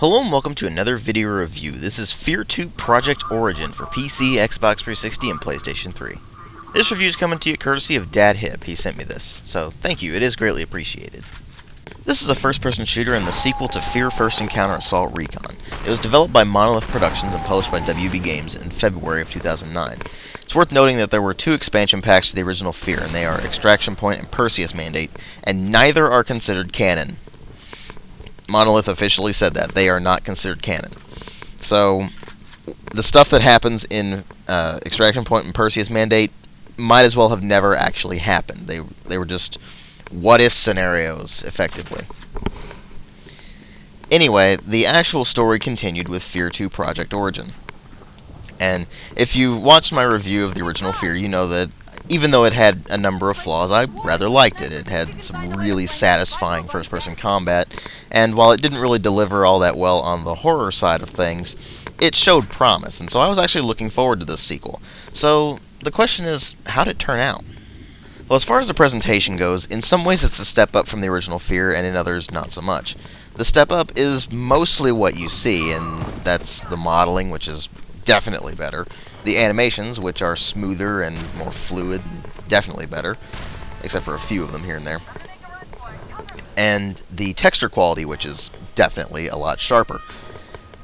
Hello and welcome to another video review. This is F.E.A.R 2 Project Origin for PC, Xbox 360, and PlayStation 3. This review is coming to you courtesy of Dad Hip. He sent me this, so thank you, it is greatly appreciated. This is a first-person shooter and the sequel to F.E.A.R First Encounter Assault Recon. It was developed by Monolith Productions and published by WB Games in February of 2009. It's worth noting that there were two expansion packs to the original F.E.A.R, and they are Extraction Point and Perseus Mandate, and neither are considered canon. Monolith officially said that. They are not considered canon. So, the stuff that happens in Extraction Point and Perseus Mandate might as well have never actually happened. They were just what-if scenarios, effectively. Anyway, the actual story continued with F.E.A.R 2 Project Origin. And if you watched my review of the original F.E.A.R, you know that even though it had a number of flaws, I rather liked it. It had some really satisfying first-person combat, and while it didn't really deliver all that well on the horror side of things, it showed promise, and so I was actually looking forward to this sequel. So, the question is, how did it turn out? Well, as far as the presentation goes, in some ways it's a step up from the original F.E.A.R, and in others, not so much. The step up is mostly what you see, and that's the modeling, which is definitely better. The animations, which are smoother and more fluid, definitely better, except for a few of them here and there. And the texture quality, which is definitely a lot sharper.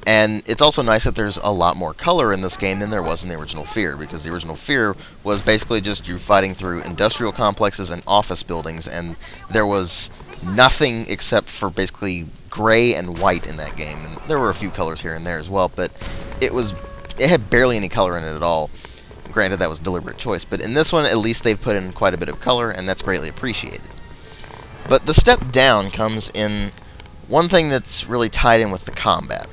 And it's also nice that there's a lot more color in this game than there was in the original F.E.A.R, because the original F.E.A.R was basically just you fighting through industrial complexes and office buildings, and there was nothing except for basically gray and white in that game. And there were a few colors here and there as well, but it had barely any color in it at all. Granted, that was a deliberate choice, but in this one, at least they've put in quite a bit of color, and that's greatly appreciated. But the step down comes in one thing that's really tied in with the combat.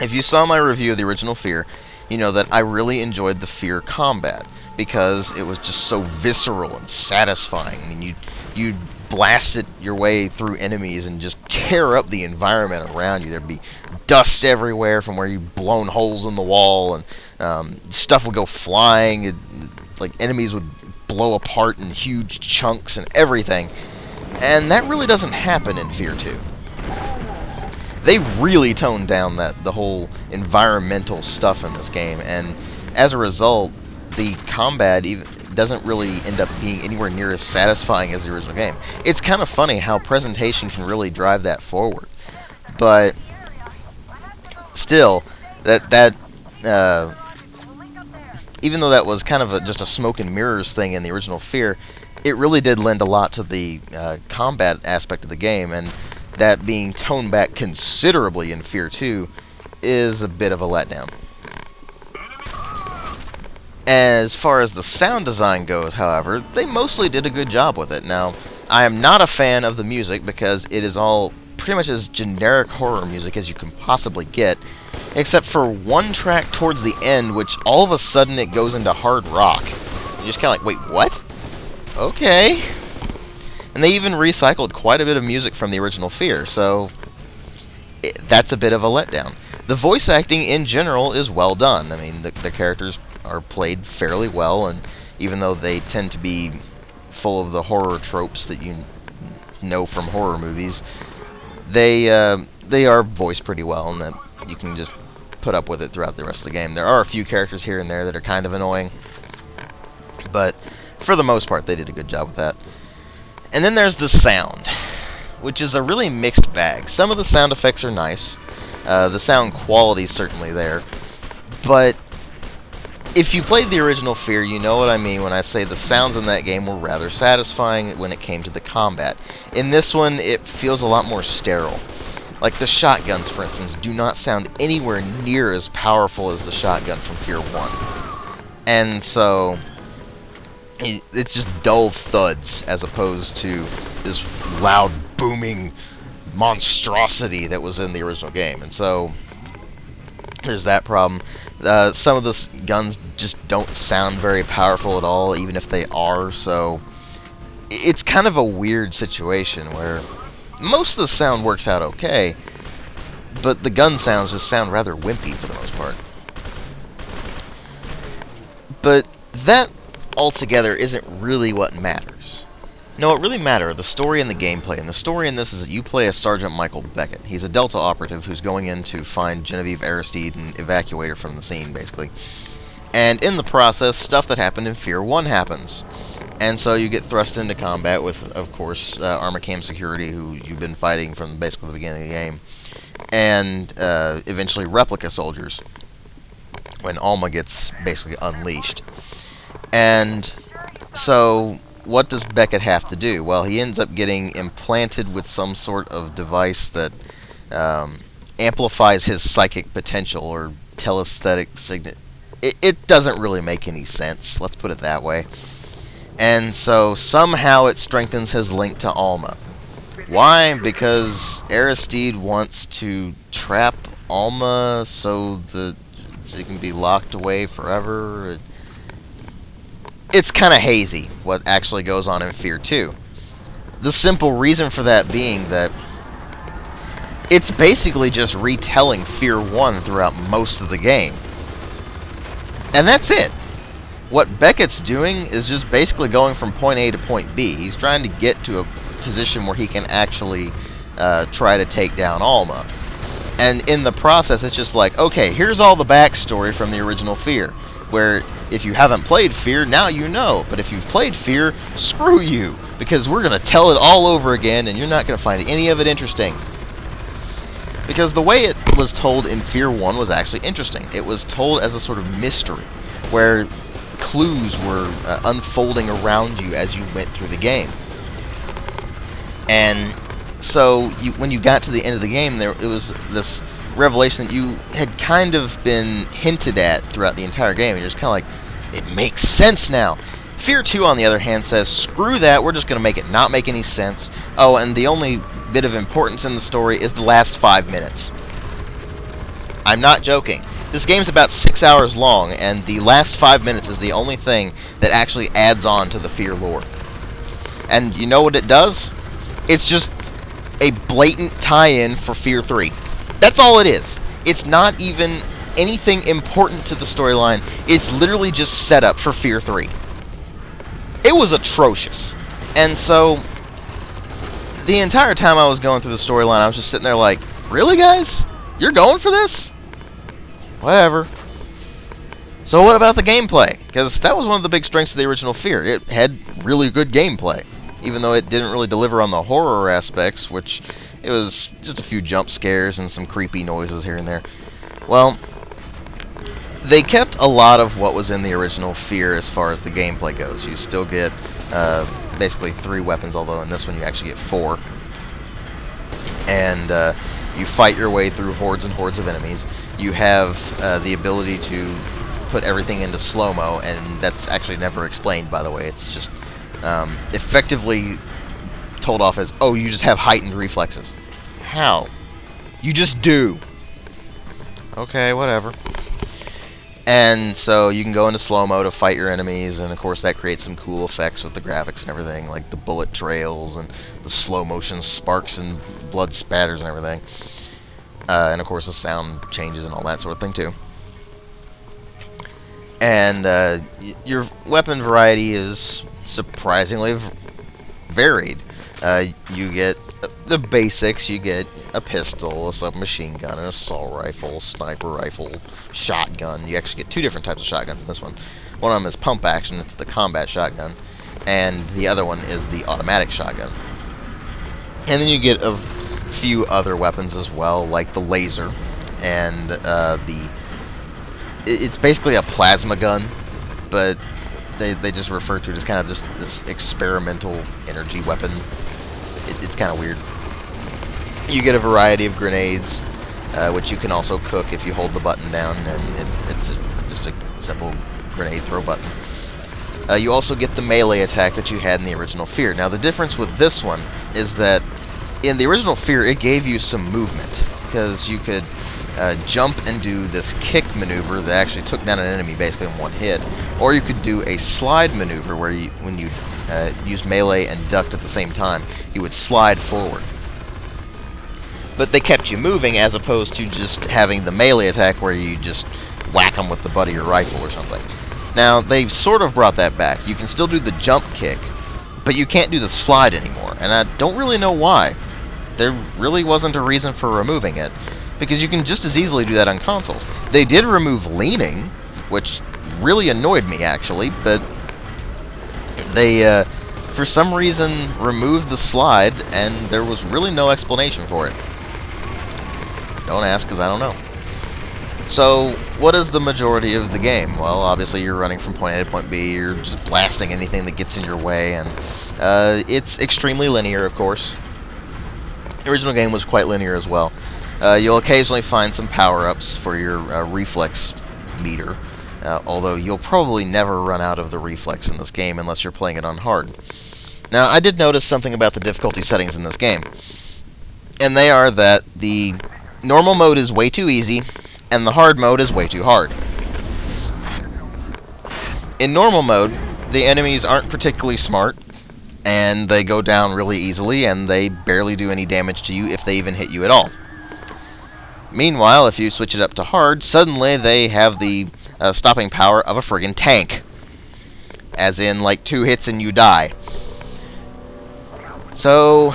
If you saw my review of the original F.E.A.R, you know that I really enjoyed the F.E.A.R combat, because it was just so visceral and satisfying. I mean, you'd blast it your way through enemies and just tear up the environment around you. There'd be dust everywhere from where you've blown holes in the wall, and stuff would go flying. Like, enemies would blow apart in huge chunks and everything. And that really doesn't happen in F.E.A.R 2. They really toned down the whole environmental stuff in this game, and as a result, the combat doesn't really end up being anywhere near as satisfying as the original game. It's kind of funny how presentation can really drive that forward, but still, even though that was kind of just a smoke and mirrors thing in the original F.E.A.R, it really did lend a lot to the combat aspect of the game, and that being toned back considerably in F.E.A.R 2 is a bit of a letdown. As far as the sound design goes, however, they mostly did a good job with it. Now, I am not a fan of the music because it is all pretty much as generic horror music as you can possibly get, except for one track towards the end, which all of a sudden it goes into hard rock. You're just kind of like, wait, what? Okay. And they even recycled quite a bit of music from the original F.E.A.R, so that's a bit of a letdown. The voice acting in general is well done. I mean, the characters are played fairly well, and even though they tend to be full of the horror tropes that you know from horror movies, they are voiced pretty well, and that you can just put up with it throughout the rest of the game. There are a few characters here and there that are kind of annoying, but for the most part, they did a good job with that. And then there's the sound, which is a really mixed bag. Some of the sound effects are nice. The sound quality is certainly there. But if you played the original F.E.A.R, you know what I mean when I say the sounds in that game were rather satisfying when it came to the combat. In this one, it feels a lot more sterile. Like the shotguns, for instance, do not sound anywhere near as powerful as the shotgun from F.E.A.R 1. And so it's just dull thuds as opposed to this loud, booming monstrosity that was in the original game. And so there's that problem. Some of the guns just don't sound very powerful at all, even if they are, so it's kind of a weird situation where most of the sound works out okay, but the gun sounds just sound rather wimpy for the most part. But that altogether isn't really what matters. No, what really matter, the story and the gameplay. And the story in this is that you play as Sergeant Michael Beckett. He's a Delta operative who's going in to find Genevieve Aristide and evacuate her from the scene, basically. And in the process, stuff that happened in F.E.A.R 1 happens. And so you get thrust into combat with, of course, Armacam Security, who you've been fighting from basically the beginning of the game. And eventually Replica soldiers, when Alma gets basically unleashed. And so what does Beckett have to do? Well, he ends up getting implanted with some sort of device that amplifies his psychic potential, or telesthetic signet. It doesn't really make any sense, let's put it that way. And so somehow it strengthens his link to Alma. Why? Because Aristide wants to trap Alma so she can be locked away forever. It's kind of hazy what actually goes on in F.E.A.R 2. The simple reason for that being that it's basically just retelling F.E.A.R 1 throughout most of the game. And that's it. What Beckett's doing is just basically going from point A to point B. He's trying to get to a position where he can actually try to take down Alma. And in the process, it's just like, okay, here's all the backstory from the original F.E.A.R, where if you haven't played F.E.A.R, now you know. But if you've played F.E.A.R, screw you, because we're going to tell it all over again, and you're not going to find any of it interesting. Because the way it was told in F.E.A.R 1 was actually interesting. It was told as a sort of mystery, where clues were unfolding around you as you went through the game. And so when you got to the end of the game, it was this revelation that you had kind of been hinted at throughout the entire game, and you're just kind of like, it makes sense now. F.E.A.R 2, on the other hand, says, screw that, we're just going to make it not make any sense. Oh, and the only bit of importance in the story is the last 5 minutes. I'm not joking. This game's about 6 hours long, and the last 5 minutes is the only thing that actually adds on to the F.E.A.R lore. And you know what it does? It's just a blatant tie-in for F.E.A.R 3. That's all it is. It's not even anything important to the storyline. It's literally just set up for F.E.A.R 3. It was atrocious. And so, the entire time I was going through the storyline, I was just sitting there like, really, guys? You're going for this? Whatever. So what about the gameplay? Because that was one of the big strengths of the original F.E.A.R. It had really good gameplay, even though it didn't really deliver on the horror aspects, which it was just a few jump scares and some creepy noises here and there. Well, they kept a lot of what was in the original F.E.A.R as far as the gameplay goes. You still get basically 3 weapons, although in this one you actually get 4. And you fight your way through hordes and hordes of enemies. You have the ability to put everything into slow-mo, and that's actually never explained, by the way. It's just effectively told off as, oh, you just have heightened reflexes. How? You just do. Okay, whatever. And so you can go into slow-mo to fight your enemies, and of course that creates some cool effects with the graphics and everything, like the bullet trails and the slow-motion sparks and blood spatters and everything. And of course the sound changes and all that sort of thing too. And your weapon variety is surprisingly varied. You get the basics. You get a pistol, a submachine gun, an assault rifle, sniper rifle, shotgun. You actually get 2 different types of shotguns in this one. One of them is pump action, it's the combat shotgun, and the other one is the automatic shotgun. And then you get a few other weapons as well, like the laser, and it's basically a plasma gun, but they just refer to it as kind of just this experimental energy weapon. It's kind of weird. You get a variety of grenades, which you can also cook if you hold the button down, and it's just a simple grenade throw button. You also get the melee attack that you had in the original F.E.A.R. Now, the difference with this one is that in the original F.E.A.R, it gave you some movement, because you could jump and do this kick maneuver that actually took down an enemy basically in one hit, or you could do a slide maneuver where when you use melee and ducked at the same time, you would slide forward. But they kept you moving as opposed to just having the melee attack where you just whack them with the butt of your rifle or something. Now, they've sort of brought that back. You can still do the jump kick, but you can't do the slide anymore, and I don't really know why. There really wasn't a reason for removing it, because you can just as easily do that on consoles. They did remove leaning, which really annoyed me, actually, but they, for some reason, removed the slide, and there was really no explanation for it. Don't ask, because I don't know. So, what is the majority of the game? Well, obviously you're running from point A to point B, you're just blasting anything that gets in your way, and it's extremely linear, of course. The original game was quite linear as well. You'll occasionally find some power-ups for your reflex meter, although you'll probably never run out of the reflex in this game unless you're playing it on hard. Now, I did notice something about the difficulty settings in this game, and they are that the normal mode is way too easy, and the hard mode is way too hard. In normal mode, the enemies aren't particularly smart, and they go down really easily, and they barely do any damage to you if they even hit you at all. Meanwhile, if you switch it up to hard, suddenly they have the stopping power of a friggin' tank. As in, like, 2 hits and you die. So,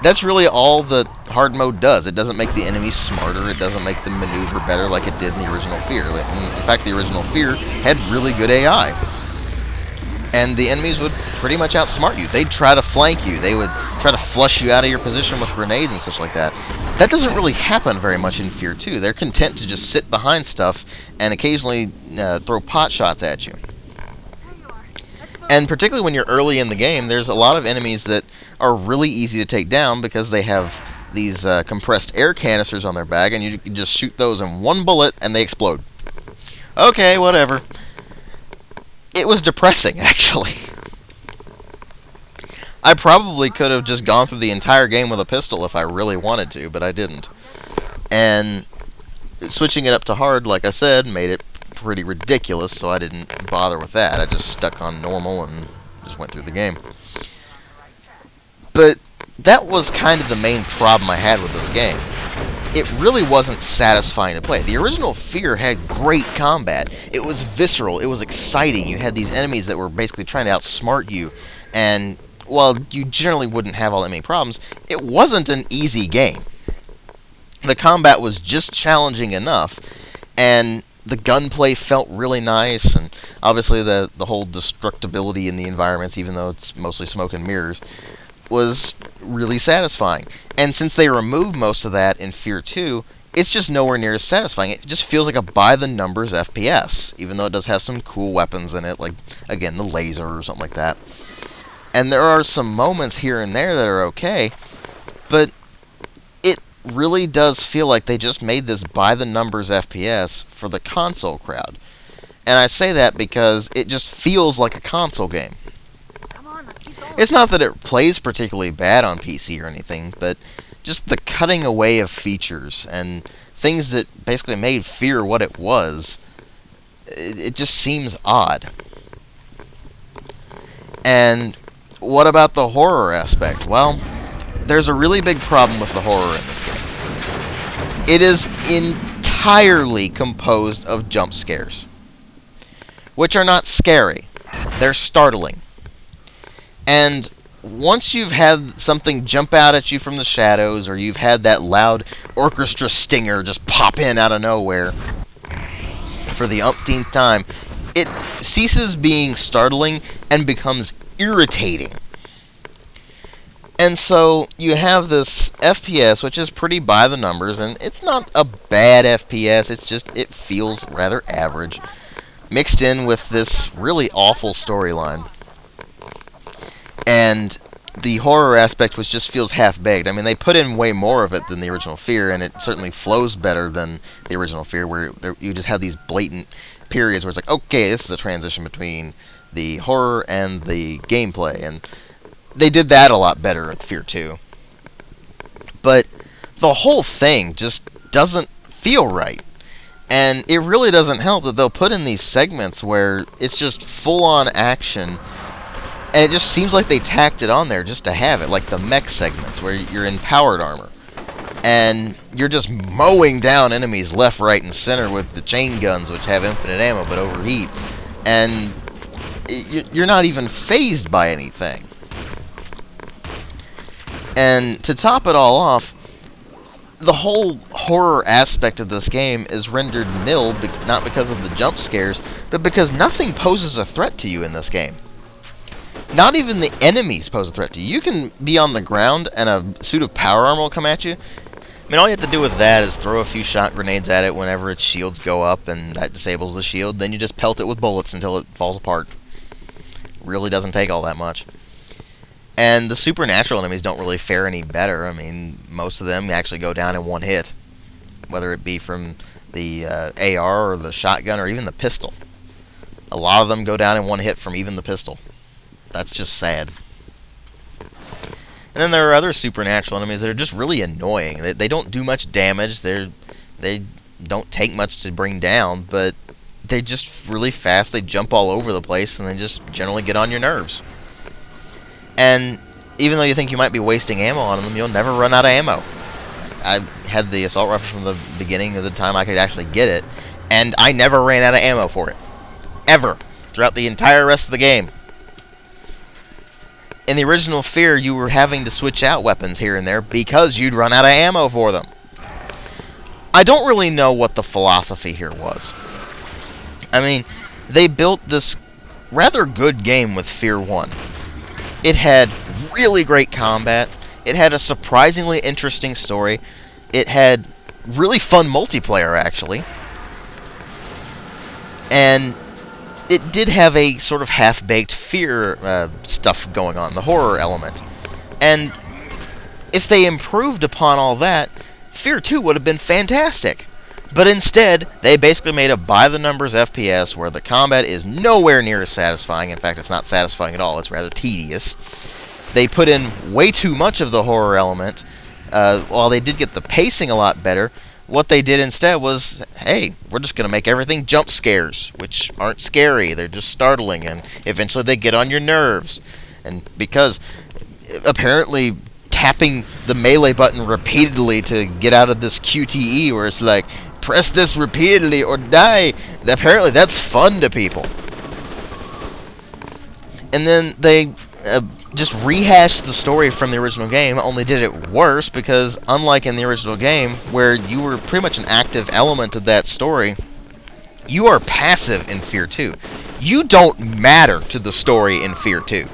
that's really all the hard mode does. It doesn't make the enemies smarter, it doesn't make them maneuver better like it did in the original F.E.A.R. In fact, the original F.E.A.R. had really good AI. And the enemies would pretty much outsmart you. They'd try to flank you. They would try to flush you out of your position with grenades and such like that. That doesn't really happen very much in F.E.A.R. 2. They're content to just sit behind stuff and occasionally throw pot shots at you. And particularly when you're early in the game, there's a lot of enemies that are really easy to take down because they have these compressed air canisters on their back, and you can just shoot those in one bullet and they explode. Okay, whatever. It was depressing, actually. I probably could have just gone through the entire game with a pistol if I really wanted to, but I didn't. And switching it up to hard, like I said, made it pretty ridiculous, so I didn't bother with that. I just stuck on normal and just went through the game. But that was kind of the main problem I had with this game. It really wasn't satisfying to play. The original F.E.A.R. had great combat. It was visceral. It was exciting. You had these enemies that were basically trying to outsmart you. And while you generally wouldn't have all that many problems, it wasn't an easy game. The combat was just challenging enough, and the gunplay felt really nice, and obviously the whole destructibility in the environments, even though it's mostly smoke and mirrors, was really satisfying. And since they removed most of that in F.E.A.R. 2, it's just nowhere near as satisfying. It just feels like a by-the-numbers FPS, even though it does have some cool weapons in it, like, again, the laser or something like that. And there are some moments here and there that are okay, but it really does feel like they just made this by-the-numbers FPS for the console crowd. And I say that because it just feels like a console game. It's not that it plays particularly bad on PC or anything, but just the cutting away of features and things that basically made F.E.A.R. what it was, it just seems odd. And what about the horror aspect? Well, there's a really big problem with the horror in this game. It is entirely composed of jump scares, which are not scary. They're startling. And once you've had something jump out at you from the shadows, or you've had that loud orchestra stinger just pop in out of nowhere for the umpteenth time, it ceases being startling and becomes irritating. And so you have this FPS, which is pretty by the numbers, and it's not a bad FPS, it's just, it feels rather average, mixed in with this really awful storyline. And the horror aspect, which just feels half-baked. I mean, they put in way more of it than the original F.E.A.R., and it certainly flows better than the original F.E.A.R., where you just have these blatant periods where it's like, okay, this is a transition between the horror and the gameplay, and they did that a lot better with F.E.A.R. 2. But the whole thing just doesn't feel right. And it really doesn't help that they'll put in these segments where it's just full-on action, and it just seems like they tacked it on there just to have it, like the mech segments where you're in powered armor. And you're just mowing down enemies left, right, and center with the chain guns, which have infinite ammo but overheat. And you're not even fazed by anything. And to top it all off, the whole horror aspect of this game is rendered nil, not because of the jump scares, but because nothing poses a threat to you in this game. Not even the enemies pose a threat to you. You can be on the ground and a suit of power armor will come at you. I mean, all you have to do with that is throw a few shot grenades at it whenever its shields go up, and that disables the shield. Then you just pelt it with bullets until it falls apart. Really doesn't take all that much. And the supernatural enemies don't really fare any better. I mean, most of them actually go down in one hit, whether it be from the AR or the shotgun or even the pistol. A lot of them go down in one hit from even the pistol. That's just sad. And then there are other supernatural enemies that are just really annoying. They don't do much damage. They don't take much to bring down, but they're just really fast. They jump all over the place, and they just generally get on your nerves. And even though you think you might be wasting ammo on them, you'll never run out of ammo. I had the assault rifle from the beginning of the time I could actually get it, and I never ran out of ammo for it. Ever. Throughout the entire rest of the game. In the original F.E.A.R, you were having to switch out weapons here and there because you'd run out of ammo for them. I don't really know what the philosophy here was. I mean, they built this rather good game with F.E.A.R 1. It had really great combat. It had a surprisingly interesting story. It had really fun multiplayer, actually. And it did have a sort of half-baked F.E.A.R stuff going on, the horror element. And if they improved upon all that, F.E.A.R 2 would have been fantastic. But instead, they basically made a by-the-numbers FPS where the combat is nowhere near as satisfying. In fact, it's not satisfying at all. It's rather tedious. They put in way too much of the horror element. While they did get the pacing a lot better, what they did instead was, hey, we're just going to make everything jump scares, which aren't scary. They're just startling, and eventually they get on your nerves. And because apparently tapping the melee button repeatedly to get out of this QTE where it's like, press this repeatedly or die, apparently that's fun to people. And then they just rehashed the story from the original game, only did it worse because, unlike in the original game, where you were pretty much an active element of that story, you are passive in F.E.A.R 2. You don't matter to the story in F.E.A.R 2.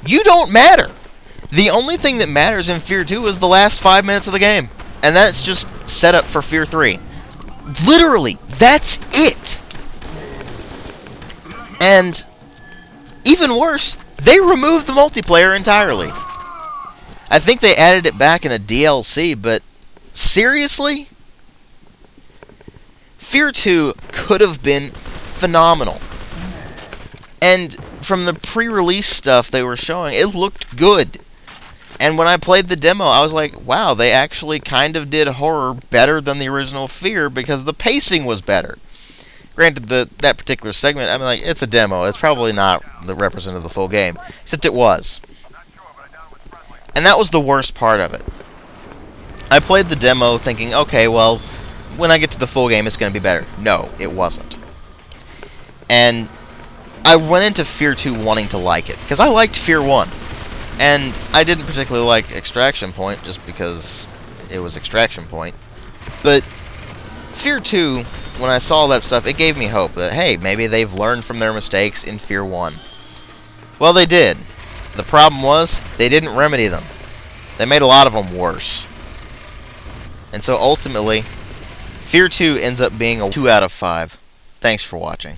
You don't matter. The only thing that matters in F.E.A.R 2 is the last 5 minutes of the game. And that's just set up for F.E.A.R 3. Literally, that's it. And even worse, they removed the multiplayer entirely. I think they added it back in a DLC, but seriously? F.E.A.R 2 could have been phenomenal. And from the pre-release stuff they were showing, it looked good. And when I played the demo, I was like, wow, they actually kind of did horror better than the original F.E.A.R because the pacing was better. Granted, that particular segment, I mean, like, it's a demo. It's probably not the representative of the full game. Except it was. And that was the worst part of it. I played the demo thinking, okay, well, when I get to the full game, it's going to be better. No, it wasn't. And I went into F.E.A.R 2 wanting to like it, because I liked F.E.A.R 1. And I didn't particularly like Extraction Point, just because it was Extraction Point. But F.E.A.R 2, when I saw that stuff, it gave me hope that, hey, maybe they've learned from their mistakes in F.E.A.R 1. Well, they did. The problem was, they didn't remedy them. They made a lot of them worse. And so ultimately, F.E.A.R 2 ends up being a 2 out of 5. Thanks for watching.